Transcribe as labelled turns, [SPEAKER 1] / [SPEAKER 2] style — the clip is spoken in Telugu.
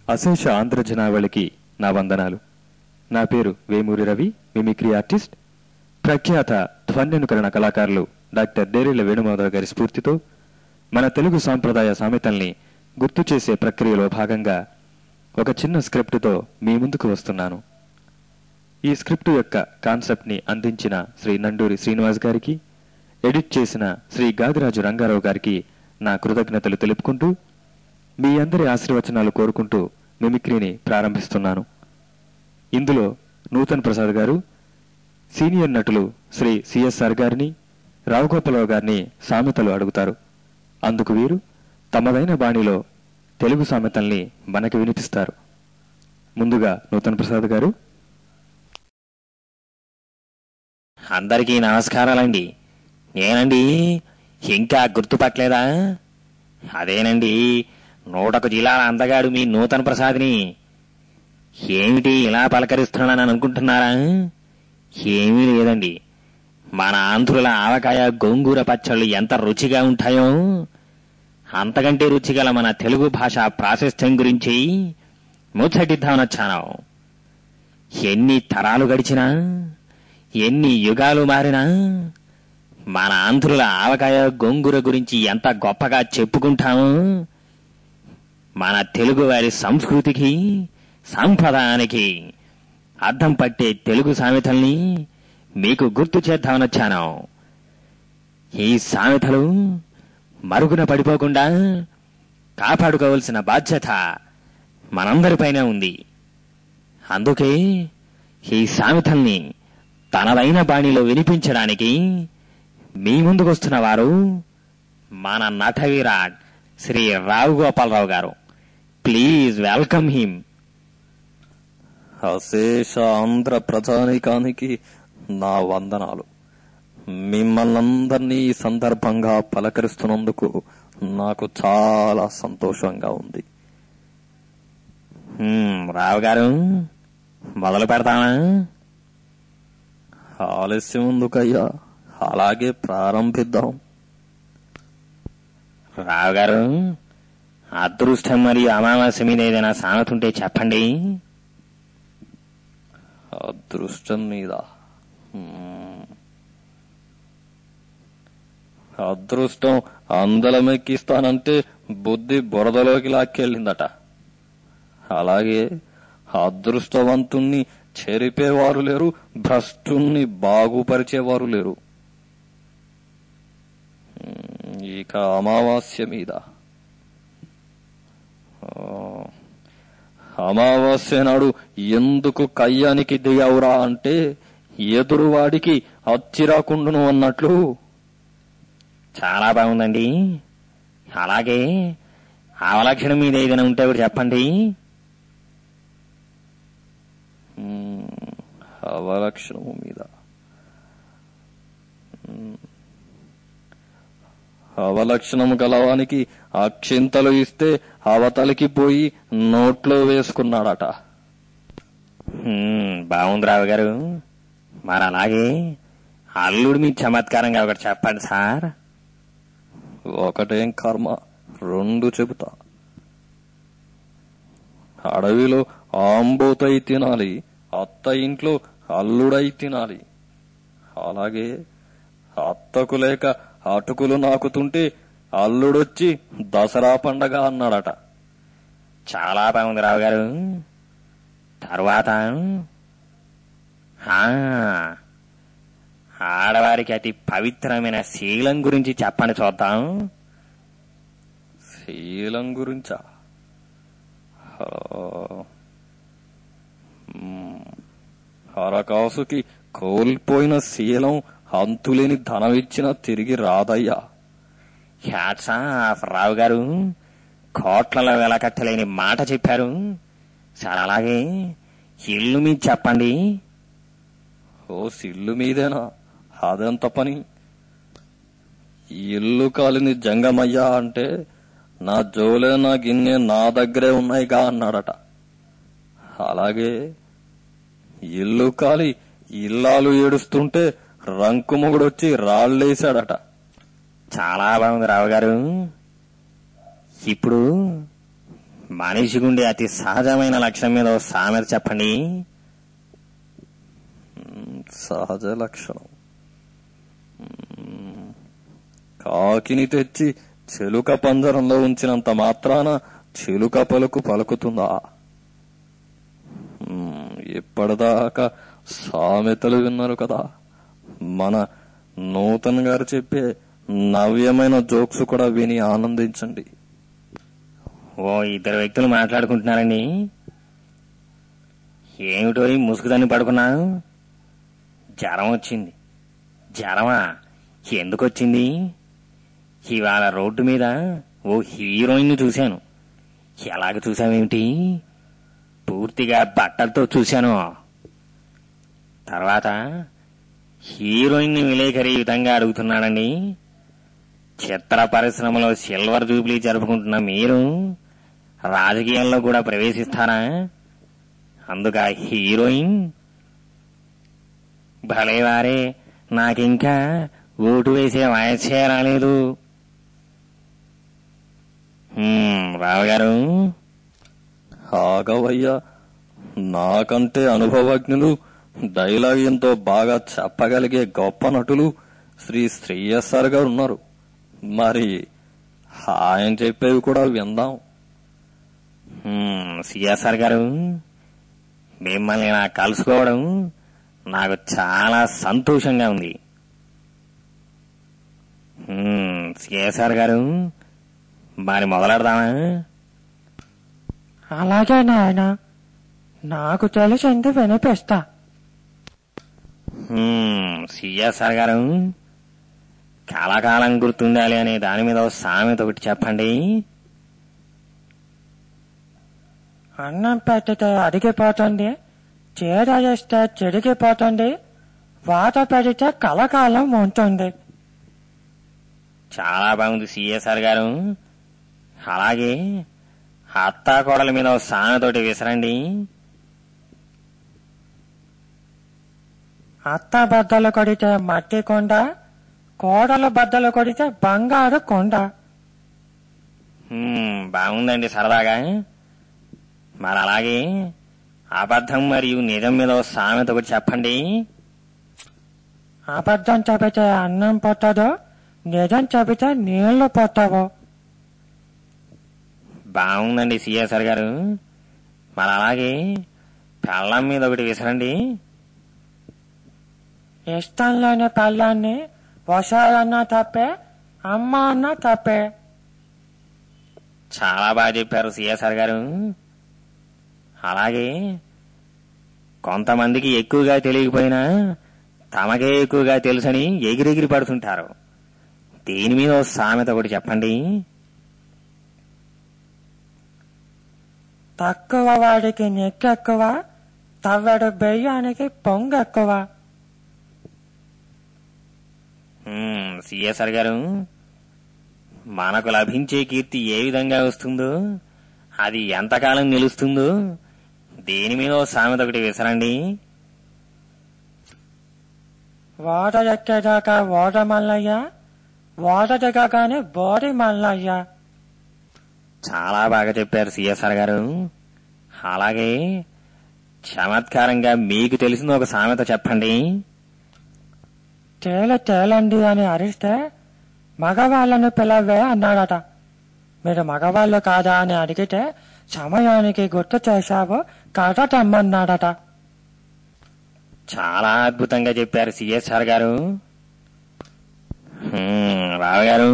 [SPEAKER 1] అశేష ఆంధ్ర జనావళికి నా వందనాలు. నా పేరు వేమూరి రవి, మిమిక్రీ ఆర్టిస్ట్. ప్రఖ్యాత ధ్వన్యనుకరణ కళాకారులు డాక్టర్ డేరెళ్ల వేణుమాధవ్ గారి స్ఫూర్తితో మన తెలుగు సాంప్రదాయ సామెతల్ని గుర్తు చేసే ప్రక్రియలో భాగంగా ఒక చిన్న స్క్రిప్టుతో మీ ముందుకు వస్తున్నాను. ఈ స్క్రిప్టు యొక్క కాన్సెప్ట్ని అందించిన శ్రీ నండూరి శ్రీనివాస్ గారికి, ఎడిట్ చేసిన శ్రీ గాదిరాజు రంగారావు గారికి నా కృతజ్ఞతలు తెలుపుకుంటూ, మీ అందరి ఆశీర్వచనాలు కోరుకుంటూ మిమిక్రీని ప్రారంభిస్తున్నాను. ఇందులో నూతన్ ప్రసాద్ గారు సీనియర్ నటులు శ్రీ సిఎస్ఆర్ గారిని, రావుగోపాలరావు గారిని సామెతలు అడుగుతారు. అందుకు వీరు తమదైన బాణిలో తెలుగు సామెతల్ని మనకి వినిపిస్తారు. ముందుగా నూతన్ ప్రసాద్ గారు.
[SPEAKER 2] అందరికీ నమస్కారాలండి. నేనండి, ఇంకా గుర్తుపట్టలేదా? అదేనండి, 101 జిల్లాల అందగాడు మీ నూతన్ ప్రసాద్ని. ఏమిటి ఇలా పలకరిస్తున్నానని అనుకుంటున్నారా? ఏమీ లేదండి, మన ఆంధ్రుల ఆవకాయ గోంగూర పచ్చళ్ళు ఎంత రుచిగా ఉంటాయో అంతకంటే రుచిగల మన తెలుగు భాష ప్రాశస్త్యం గురించి ముచ్చటిద్దామనొచ్చాను. ఎన్ని తరాలు గడిచినా, ఎన్ని యుగాలు మారినా మన ఆంధ్రుల ఆవకాయ గోంగూర గురించి ఎంత గొప్పగా చెప్పుకుంటామో, మన తెలుగు వారి సంస్కృతికి, సంప్రదాయానికి అద్దం పట్టే తెలుగు సామెతల్ని మీకు గుర్తు చేద్దామనొచ్చాను. ఈ సామెతలు మరుగున పడిపోకుండా కాపాడుకోవలసిన బాధ్యత మనందరిపైనే ఉంది. అందుకే ఈ సామెతల్ని తనదైన బాణిలో వినిపించడానికి మీ ముందుకొస్తున్న వారు మన నటవిరాట్ శ్రీ రావుగోపాలరావు గారు. Please welcome him.
[SPEAKER 3] అశేష ఆంధ్ర ప్రజానికానికి నా వందనాలు. మిమ్మల్నందరినీ ఈ సందర్భంగా పలకరిస్తున్నందుకు నాకు చాలా సంతోషంగా ఉంది.
[SPEAKER 2] రావు గారు, మొదలు పెడతామా?
[SPEAKER 3] ఆలస్యం ఎందుకయ్యా, అలాగే ప్రారంభిద్దాం.
[SPEAKER 2] రావు గారు, అదృష్టం మరియు అమావాస్య మీద ఏదైనా సామెత ఉంటే చెప్పండి.
[SPEAKER 3] అదృష్టం మీద అదృష్టం అందలమెక్కిస్తానంటే బుద్ధి బురదలోకి లాక్కెళ్ళిందట. అలాగే అదృష్టవంతుణ్ణి చెరిపేవారు లేరు, భ్రష్టుణ్ణి బాగుపరిచేవారు లేరు. ఇక అమావాస్య మీద, అమావాస్య నాడు ఎందుకు కయ్యానికి దిగావురా అంటే ఎదురువాడికి అచ్చిరాకుండును అన్నట్లు.
[SPEAKER 2] చాలా బాగుందండి. అలాగే అవలక్షణం మీద ఏదైనా ఉంటే కూడా చెప్పండి.
[SPEAKER 3] అవలక్షణము మీద, అవలక్షణము గలవానికి అక్షింతలు ఇస్తే అవతలికి పోయి నోట్లో వేసుకున్నాడట.
[SPEAKER 2] బాగుంది రావు గారు. మరి అలాగే అల్లుడు మీ చమత్కారంగా ఒకటి చెప్పండి సార్.
[SPEAKER 3] ఒకటేం కర్మ, 2 చెబుతా. అడవిలో ఆంబోతై తినాలి, అత్త ఇంట్లో అల్లుడై తినాలి. అలాగే అత్తకు లేక అటుకులు నాకుతుంటే అల్లుడొచ్చి దసరా పండగ అన్నాడట.
[SPEAKER 2] చాలా బాగుంది రావు గారు. తరువాత ఆడవారికి అతి పవిత్రమైన శీలం గురించి చెప్పండి చూద్దాం.
[SPEAKER 3] శీలం గురించా? హరకాసుకి కోల్పోయిన శీలం అంతులేని ధనం ఇచ్చినా తిరిగి రాదయ్యా.
[SPEAKER 2] హ్యాట్స్ ఆఫ్ రావు గారు, కోట్లలో వెలకట్టలేని మాట చెప్పారు సార్. అలాగే ఇల్లు మీద చెప్పండి.
[SPEAKER 3] ఓ సిల్లు మీదేనా? అదెంత పని? ఇల్లు కాలిని జంగమయ్యా అంటే నా జోలే నా గిన్నె నా దగ్గరే ఉన్నాయిగా అన్నాడట. అలాగే ఇల్లు కాలి ఇల్లాలు ఏడుస్తుంటే రంకుమొగుడొచ్చి రాళ్లేశాడట.
[SPEAKER 2] చాలా బాగుంది రావు గారు. ఇప్పుడు మనిషిగుండే అతి సహజమైన లక్షణం మీద ఓ సామెత చెప్పండి.
[SPEAKER 3] సహజ లక్షణం. కాకిని తెచ్చి చిలుక పంజరంలో ఉంచినంత మాత్రాన చిలుక పలుకు పలుకుతుందా? ఇప్పటిదాకా సామెతలు విన్నారు కదా, మన నూతన్ గారు చెప్పే నవ్యమైన జోక్స్ కూడా విని ఆనందించండి.
[SPEAKER 2] ఓ ఇద్దరు వ్యక్తులు మాట్లాడుకుంటున్నారండి. ఏమిటో ముసుగుదాన్ని పడుకున్నాను. జ్వరం వచ్చింది. జ్వరమా? ఎందుకొచ్చింది? ఇవాళ రోడ్డు మీద ఓ హీరోయిన్ చూశాను. ఎలాగ చూశావేమిటి? పూర్తిగా బట్టలతో చూశాను. తర్వాత హీరోయిన్ విలేకరి ఈ విధంగా అడుగుతున్నాడండి. చిత్ర పరిశ్రమలో సిల్వర్ జూబ్లీ జరుపుకుంటున్న మీరు రాజకీయాల్లో కూడా ప్రవేశిస్తారా? అందుక హీరోయిన్, భలేవారే, నాకింకా ఓటు వేసే వయస్సే రాలేదు. రావు గారు,
[SPEAKER 3] ఆగవయ్యా, నాకంటే అనుభవజ్ఞులు, డైలాగ్ ఎంతో బాగా చెప్పగలిగే గొప్ప నటులు శ్రీ శ్రీఎస్ఆర్ గారు ఉన్నారు. మరి ఆయన చెప్పేవి కూడా విందాం.
[SPEAKER 2] సిఎస్ఆర్ గారు, మిమ్మల్ని కలుసుకోవడం నాకు చాలా సంతోషంగా ఉంది. సిఎస్ఆర్ గారు, మరి మొదలెడదామా?
[SPEAKER 4] అలాగే నాయన, నాకు తెలిసింది వినిపిస్తా.
[SPEAKER 2] సిఎస్ఆర్ గారు, కళాకాలం గుర్తుండాలి అనే దాని మీద సామెత ఒకటి చెప్పండి.
[SPEAKER 4] అన్నం పెట్టితే అడిగిపోతుంది, చీర వేస్తే చిరిగిపోతుంది, వాత పెడితే కలకాలం ఉంటుంది.
[SPEAKER 2] చాలా బాగుంది సిఎస్ఆర్ గారు. అలాగే అత్తా కోడల మీద సామెతోటి విసరండి.
[SPEAKER 4] అత్త బద్దలు కొడితే మట్టి కొండ, కోడలు బద్దలు కొడితే బంగారు కొండ.
[SPEAKER 2] బాగుందండి సరదాగా. మరి అలాగే అబద్ధం మరియు నిజం మీద సామెత ఒకటి చెప్పండి.
[SPEAKER 4] అబద్ధం చెబితే అన్నం పొట్టదు, నిజం చెబితే నీళ్లు పొట్టవు.
[SPEAKER 2] బాగుందండి సిఎస్ఆర్ గారు. మరి అలాగే పెళ్ళం మీద ఒకటి విసరండి.
[SPEAKER 4] ఇష్టం లేని పెళ్ళాన్ని వసాలన్నా తప్పే, అమ్మ అన్నా తప్పే.
[SPEAKER 2] చాలా బాగా చెప్పారు సిఎస్ఆర్ గారు. అలాగే కొంతమందికి ఎక్కువగా తెలియకపోయినా తమకే ఎక్కువగా తెలుసని ఎగిరెగిరి పడుతుంటారు. దీని మీద సామెత ఒకటి చెప్పండి.
[SPEAKER 4] తక్కువ వాడికి నెక్కెక్కువ, తవ్వెడు బెయ్యానికి పొంగెక్కువ.
[SPEAKER 2] సిఎస్ఆర్ గారు, మనకు లభించే కీర్తి ఏ విధంగా వస్తుందో, అది ఎంతకాలం నిలుస్తుందో దీని మీద సామెత ఒకటి విసరండి.
[SPEAKER 4] ఓడ ఎక్కేదాకా ఓడ మల్లయ్య, ఓడ దిగగానే బోడి మల్లయ్య.
[SPEAKER 2] చాలా బాగా చెప్పారు సిఎస్ఆర్ గారు. అలాగే చమత్కారంగా మీకు తెలిసిన ఒక సామెత చెప్పండి.
[SPEAKER 4] తేలండి అని అరిస్తే మగవాళ్లను పిలవే అన్నాడట. మీరు మగవాళ్ళు కాదా అని అడిగితే సమయానికి గుర్తు చేశావు కథ తెమ్మన్నాడట.
[SPEAKER 2] చాలా అద్భుతంగా చెప్పారు సిఎస్ఆర్ గారు. రావు గారు,